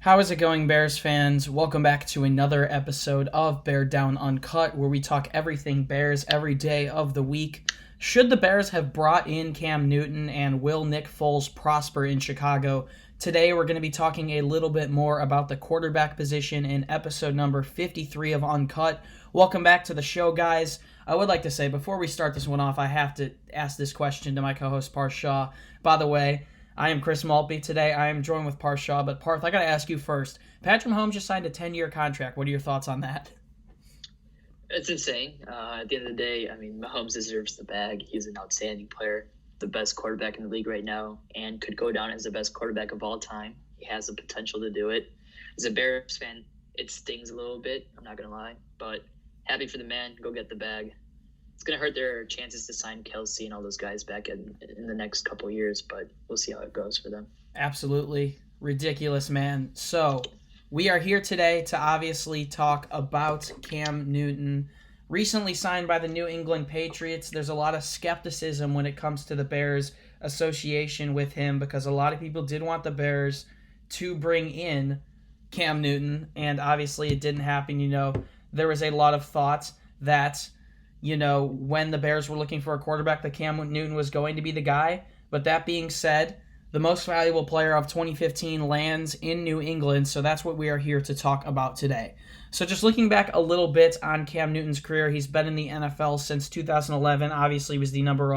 How is it going, Bears fans? Welcome back to another episode of Beared Down Uncut, where we talk everything Bears every day of the week. Should the Bears have brought in Cam Newton, and will Nick Foles prosper in Chicago? Today we're going to be talking a little bit more about the quarterback position in episode number 53 of Uncut. Welcome back to the show, guys. I would like to say, before we start this one off, I have to ask this question to my co-host Parth Shaw. By the way, I am Chris Maltby today. I am joined with Parth Shaw, but Parth, I got to ask you first. Patrick Mahomes just signed a 10-year contract. What are your thoughts on that? It's insane. At the end of the day, I mean, Mahomes deserves the bag. He's an outstanding player, the best quarterback in the league right now, and could go down as the best quarterback of all time. He has the potential to do it. As a Bears fan, it stings a little bit, I'm not going to lie, but happy for the man. Go get the bag. It's going to hurt their chances to sign Kelsey and all those guys back in the next couple of years, but we'll see how it goes for them. Absolutely ridiculous, man. So we are here today to obviously talk about Cam Newton, recently signed by the New England Patriots. There's a lot of skepticism when it comes to the Bears' association with him because a lot of people did want the Bears to bring in Cam Newton, and obviously it didn't happen. There was a lot of thought that when the Bears were looking for a quarterback, that Cam Newton was going to be the guy. But that being said, the most valuable player of 2015 lands in New England, so that's what we are here to talk about today. So just looking back a little bit on Cam Newton's career, he's been in the NFL since 2011. Obviously, he was the number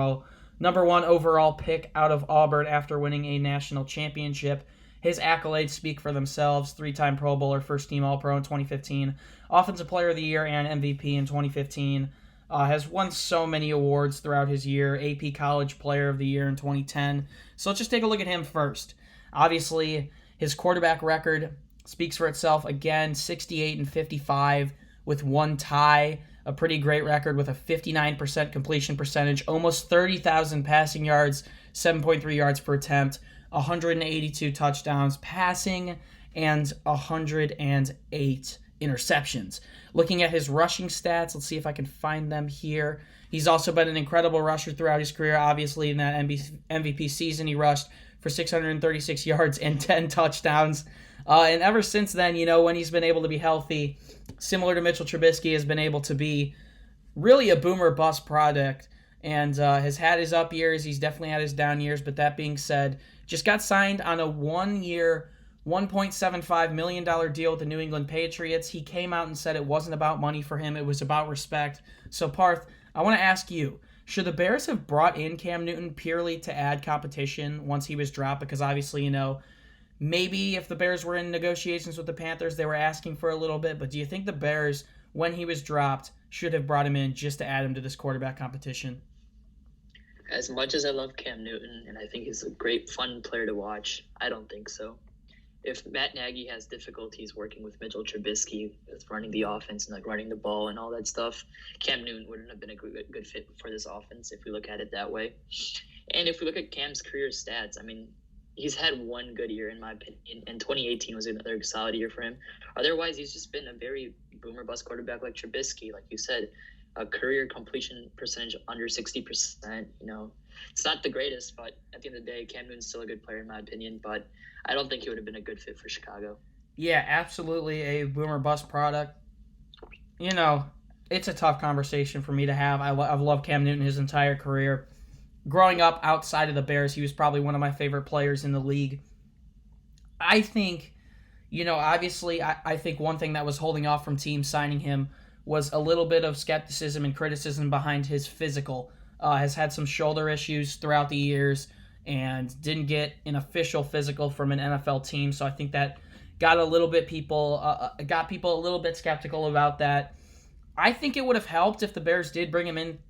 one overall pick out of Auburn after winning a national championship. His accolades speak for themselves. 3-time Pro Bowler, first-team All-Pro in 2015, Offensive Player of the Year and MVP in 2015. Has won so many awards throughout his year. AP College Player of the Year in 2010. So let's just take a look at him first. Obviously, his quarterback record speaks for itself. Again, 68-55 with one tie. A pretty great record with a 59% completion percentage. Almost 30,000 passing yards, 7.3 yards per attempt. 182 touchdowns passing, and 108 interceptions. Looking at his rushing stats, let's see if I can find them here. He's also been an incredible rusher throughout his career. Obviously, in that MVP season, he rushed for 636 yards and 10 touchdowns. And ever since then, when he's been able to be healthy, similar to Mitchell Trubisky, has been able to be really a boomer bust product, and has had his up years. He's definitely had his down years, but that being said, just got signed on a 1-year, $1.75 million deal with the New England Patriots. He came out and said it wasn't about money for him, it was about respect. So, Parth, I want to ask you, should the Bears have brought in Cam Newton purely to add competition once he was dropped? Because obviously, maybe if the Bears were in negotiations with the Panthers, they were asking for a little bit, but do you think the Bears, when he was dropped, should have brought him in just to add him to this quarterback competition? As much as I love Cam Newton, and I think he's a great, fun player to watch, I don't think so. If Matt Nagy has difficulties working with Mitchell Trubisky, with running the offense and running the ball and all that stuff, Cam Newton wouldn't have been a good fit for this offense if we look at it that way. And if we look at Cam's career stats, I mean, he's had one good year in my opinion, and 2018 was another solid year for him. Otherwise, he's just been a very boomer bust quarterback like Trubisky, like you said. A career completion percentage under 60%. It's not the greatest, but at the end of the day, Cam Newton's still a good player in my opinion, but I don't think he would have been a good fit for Chicago. Yeah, absolutely a boomer bust product. It's a tough conversation for me to have. I've loved Cam Newton his entire career. Growing up outside of the Bears, he was probably one of my favorite players in the league. I think, obviously, I think one thing that was holding off from teams signing him was a little bit of skepticism and criticism behind his physical. Has had some shoulder issues throughout the years and didn't get an official physical from an NFL team. So I think that got people a little bit skeptical about that. I think it would have helped if the Bears did bring him in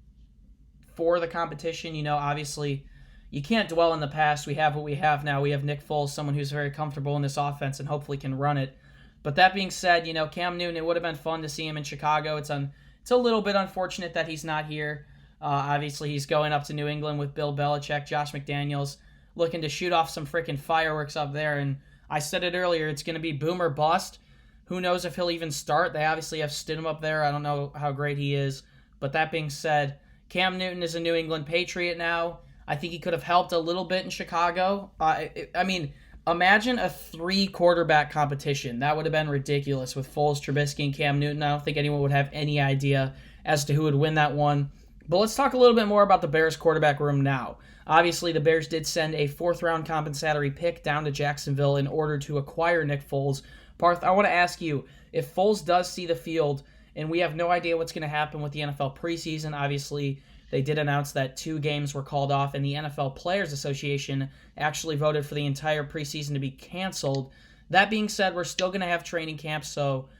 for the competition. Obviously, you can't dwell in the past. We have what we have now. We have Nick Foles, someone who's very comfortable in this offense and hopefully can run it. But that being said, Cam Newton, it would have been fun to see him in Chicago. It's a little bit unfortunate that he's not here. Obviously, he's going up to New England with Bill Belichick, Josh McDaniels, looking to shoot off some freaking fireworks up there. And I said it earlier, it's going to be boom or bust. Who knows if he'll even start? They obviously have Stidham up there. I don't know how great he is. But that being said, Cam Newton is a New England Patriot now. I think he could have helped a little bit in Chicago. I mean, imagine a 3-quarterback competition. That would have been ridiculous with Foles, Trubisky, and Cam Newton. I don't think anyone would have any idea as to who would win that one. But let's talk a little bit more about the Bears quarterback room now. Obviously, the Bears did send a 4th-round compensatory pick down to Jacksonville in order to acquire Nick Foles. Parth, I want to ask you, if Foles does see the field, and we have no idea what's going to happen with the NFL preseason, obviously they did announce that 2 games were called off, and the NFL Players Association actually voted for the entire preseason to be canceled. That being said, we're still going to have training camps, so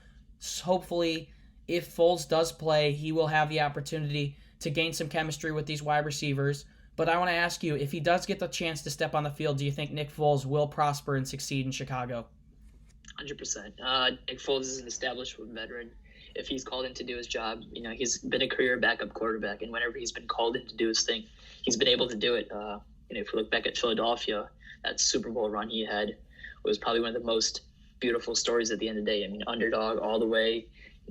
hopefully if Foles does play, he will have the opportunity to gain some chemistry with these wide receivers. But I want to ask you, if he does get the chance to step on the field, do you think Nick Foles will prosper and succeed in Chicago? 100%. Nick Foles is an established veteran. If he's called in to do his job, he's been a career backup quarterback, and whenever he's been called in to do his thing, he's been able to do it. If you look back at Philadelphia, that Super Bowl run he had was probably one of the most beautiful stories at the end of the day. I mean, underdog all the way,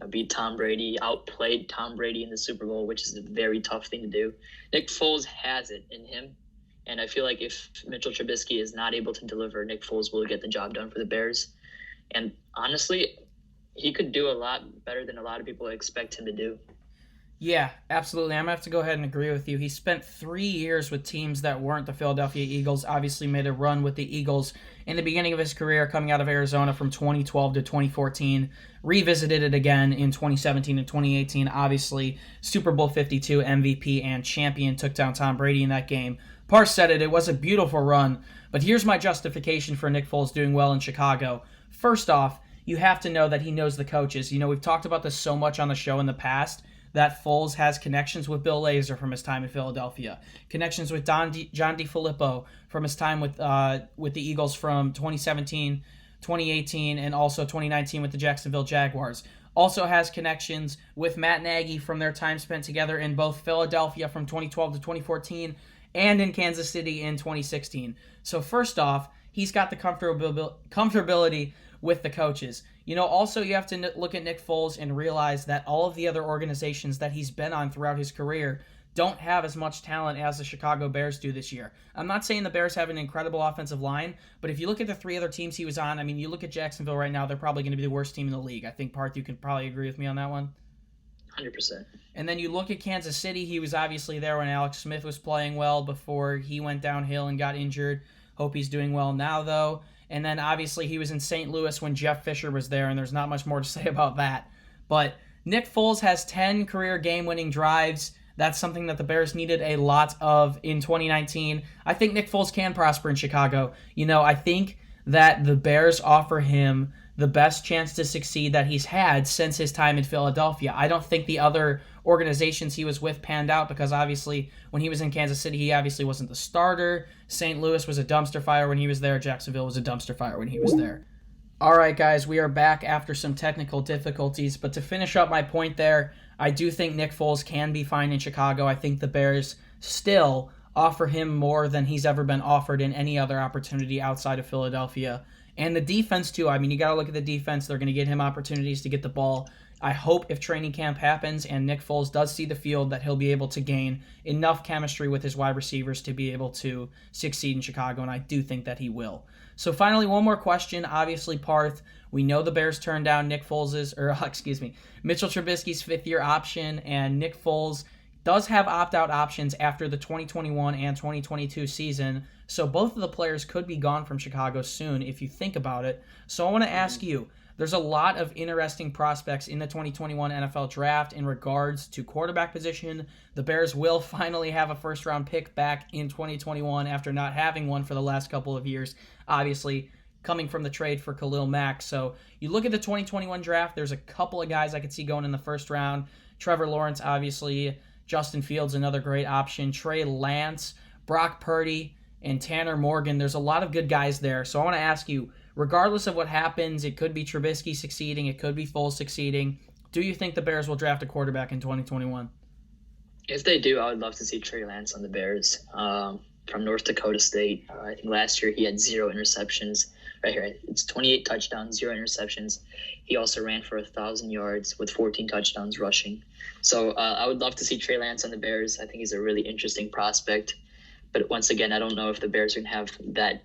beat Tom Brady, outplayed Tom Brady in the Super Bowl, which is a very tough thing to do. Nick Foles has it in him, and I feel like if Mitchell Trubisky is not able to deliver, Nick Foles will get the job done for the Bears. And honestly, he could do a lot better than a lot of people expect him to do. Yeah, absolutely. I'm going to have to go ahead and agree with you. He spent 3 years with teams that weren't the Philadelphia Eagles, obviously made a run with the Eagles in the beginning of his career coming out of Arizona from 2012 to 2014, revisited it again in 2017 and 2018. Obviously, Super Bowl 52 MVP and champion, took down Tom Brady in that game. Parth said it was a beautiful run, but here's my justification for Nick Foles doing well in Chicago. First off, you have to know that he knows the coaches. We've talked about this so much on the show in the past, that Foles has connections with Bill Lazor from his time in Philadelphia, connections with John DeFilippo from his time with the Eagles from 2017, 2018, and also 2019 with the Jacksonville Jaguars. Also has connections with Matt Nagy from their time spent together in both Philadelphia from 2012 to 2014 and in Kansas City in 2016. So first off, he's got the comfortability with the coaches. Also you have to look at Nick Foles and realize that all of the other organizations that he's been on throughout his career don't have as much talent as the Chicago Bears do this year. I'm not saying the Bears have an incredible offensive line, but if you look at the 3 other teams he was on, you look at Jacksonville right now, they're probably going to be the worst team in the league. I think, Parth, you can probably agree with me on that one. 100%. And then you look at Kansas City, he was obviously there when Alex Smith was playing well before he went downhill and got injured. Hope he's doing well now, though. And then obviously he was in St. Louis when Jeff Fisher was there, and there's not much more to say about that. But Nick Foles has 10 career game-winning drives. That's something that the Bears needed a lot of in 2019. I think Nick Foles can prosper in Chicago. I think that the Bears offer him the best chance to succeed that he's had since his time in Philadelphia. I don't think the other organizations he was with panned out, because obviously when he was in Kansas City, he obviously wasn't the starter. St. Louis was a dumpster fire when he was there. Jacksonville was a dumpster fire when he was there. All right, guys, we are back after some technical difficulties, but to finish up my point there, I do think Nick Foles can be fine in Chicago. I think the Bears still offer him more than he's ever been offered in any other opportunity outside of Philadelphia. And the defense, too. You got to look at the defense. They're going to get him opportunities to get the ball. I hope if training camp happens and Nick Foles does see the field, that he'll be able to gain enough chemistry with his wide receivers to be able to succeed in Chicago, and I do think that he will. So finally, one more question. Obviously, Parth, we know the Bears turned down Mitchell Trubisky's 5th-year option, and Nick Foles does have opt-out options after the 2021 and 2022 season, so both of the players could be gone from Chicago soon if you think about it. So I want to ask you, there's a lot of interesting prospects in the 2021 NFL Draft in regards to quarterback position. The Bears will finally have a first-round pick back in 2021 after not having one for the last couple of years, obviously coming from the trade for Khalil Mack. So you look at the 2021 Draft, there's a couple of guys I could see going in the first round. Trevor Lawrence, obviously. Justin Fields, another great option. Trey Lance, Brock Purdy, and Tanner Morgan. There's a lot of good guys there. So I want to ask you, regardless of what happens, it could be Trubisky succeeding, it could be Foles succeeding. Do you think the Bears will draft a quarterback in 2021? If they do, I would love to see Trey Lance on the Bears from North Dakota State. I think last year he had 0 interceptions right here. It's 28 touchdowns, 0 interceptions. He also ran for 1,000 yards with 14 touchdowns rushing. So I would love to see Trey Lance on the Bears. I think he's a really interesting prospect. But once again, I don't know if the Bears are going to have that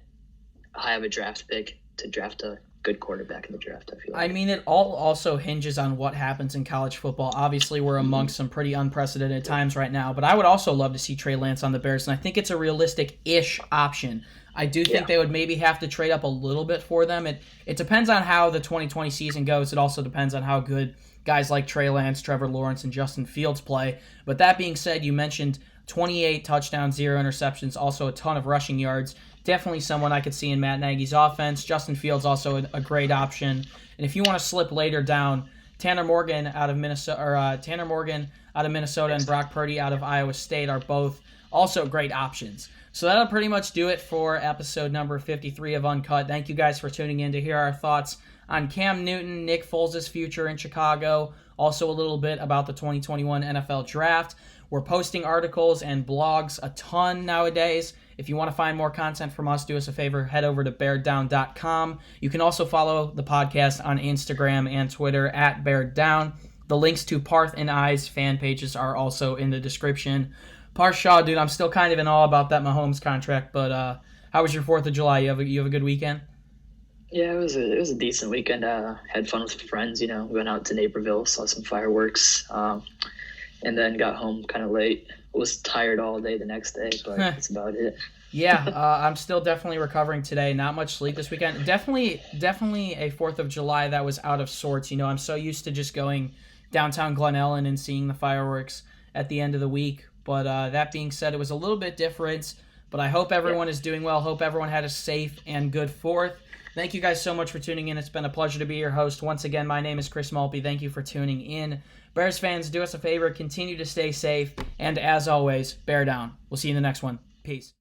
high of a draft pick to draft a good quarterback in the draft, I feel like. I mean, it all also hinges on what happens in college football. Obviously, we're amongst some pretty unprecedented times right now, but I would also love to see Trey Lance on the Bears, and I think it's a realistic-ish option. I do think they would maybe have to trade up a little bit for them. It depends on how the 2020 season goes. It also depends on how good guys like Trey Lance, Trevor Lawrence, and Justin Fields play. But that being said, you mentioned 28 touchdowns, 0 interceptions, also a ton of rushing yards. Definitely someone I could see in Matt Nagy's offense. Justin Fields also a great option. And if you want to slip later down, Tanner Morgan out of Minnesota, and Brock Purdy out of Iowa State are both also great options. So that'll pretty much do it for episode number 53 of Uncut. Thank you guys for tuning in to hear our thoughts on Cam Newton, Nick Foles' future in Chicago, also a little bit about the 2021 NFL Draft. We're posting articles and blogs a ton nowadays. If you want to find more content from us, do us a favor, head over to bearddown.com. You can also follow the podcast on Instagram and Twitter at Beared Down. The links to Parth and I's fan pages are also in the description. Parth Shaw, dude, I'm still kind of in awe about that Mahomes contract, but how was your 4th of July? You have a good weekend? Yeah, it was a decent weekend. Had fun with friends, went out to Naperville, saw some fireworks, and then got home kind of late. Was tired all day the next day, but that's about it. Yeah, I'm still definitely recovering today. Not much sleep this weekend. Definitely a 4th of July that was out of sorts. I'm so used to just going downtown Glen Ellen and seeing the fireworks at the end of the week. But that being said, it was a little bit different. But I hope everyone is doing well. Hope everyone had a safe and good 4th. Thank you guys so much for tuning in. It's been a pleasure to be your host. Once again, my name is Chris Malpe. Thank you for tuning in. Bears fans, do us a favor. Continue to stay safe. And as always, bear down. We'll see you in the next one. Peace.